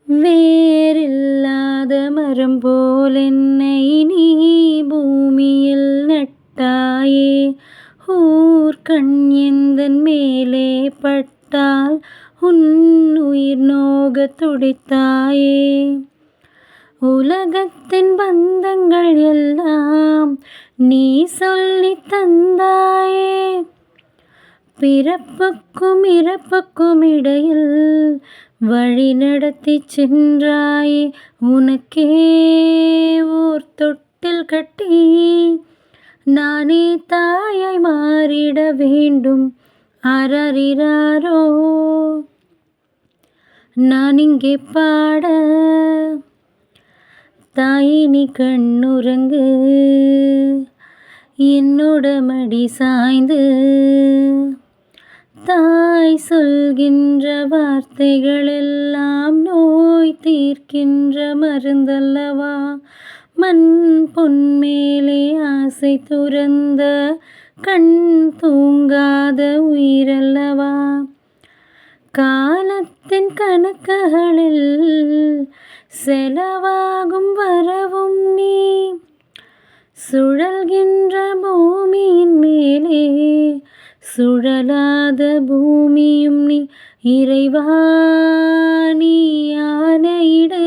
வேரில்லாத மரம் போல் என்னை நீ பூமியில் நட்டாயே. ஊர்கண் எந்தன் மேலே பட்டால் உன் உயிர் நோகத் துடித்தாயே. உலகத்தின் பந்தங்கள் எல்லாம் நீ சொல்லித் தந்தாயே. பிறப்புக்கும் இறப்புக்கும் இடையில் வழி நடத்திச் சென்றாயே. உனக்கே ஓர் தொட்டில் கட்டி நானே தாயாய் மாறிட வேண்டும். அரரிராரோ நான் இங்கே பாட. தாயே நீ கண்ணுறங்கு, என்னோட மடி சாய்ந்து. தாய் சொல்கின்ற வார்த்தைகள் எல்லாம் நோய் தீர்க்கின்ற மருந்தல்லவா. மண் பொன் மேலே ஆசை துறந்த கண் தூங்காத உயிரல்லவா. காலத்தின் கணக்குகளில் செலவாகும் வரவும் நீ. சுழல்கின்ற பூமியின் மேலே சுழலாத பூமியும் நீ. இறைவா நீ ஆணையிடு,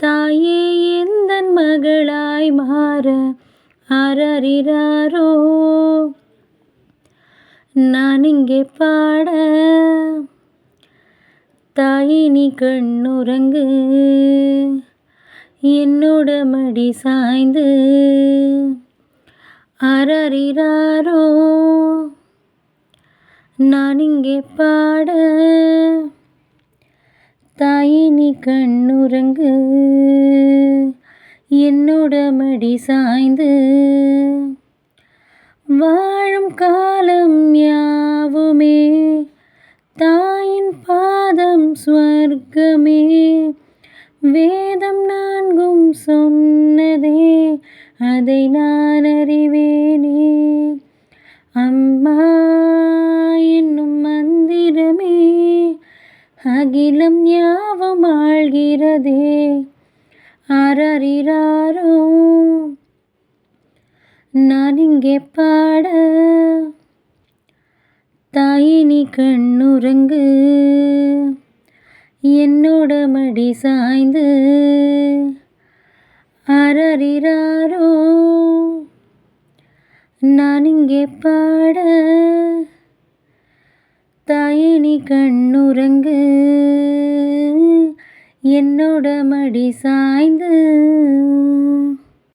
தாயே எந்தன் மகளாய் மாற. அரரிராரோ நான் இங்கே பாட. தாயே நீ கண்ணுறங்கு, என்னோட மடி சாய்ந்து. அரரிராரோ நான் இங்கே பாட. தாயே நீ கண்ணுறங்கு, என்னோட மடி சாய்ந்து. வாழும் காலம் யாவுமே தாயின் பாதம் ஸ்வர்க்கமே. வேதம் நான்கும் சொன்னதே அதை நான் அறிவேனே. அம்மா என்னும் மந்திரமே அகிலம் யாவும் ஆள்கிறதே. அரரிராரோ நான் இங்கே பாட. தாயே நீ கண்ணுறங்கு, என்னோட மடி சாய்ந்து. அரரிராரோ நான் இங்கே பாட. தாயே நீ கண்ணுறங்கு, என்னோட மடி சாய்ந்து.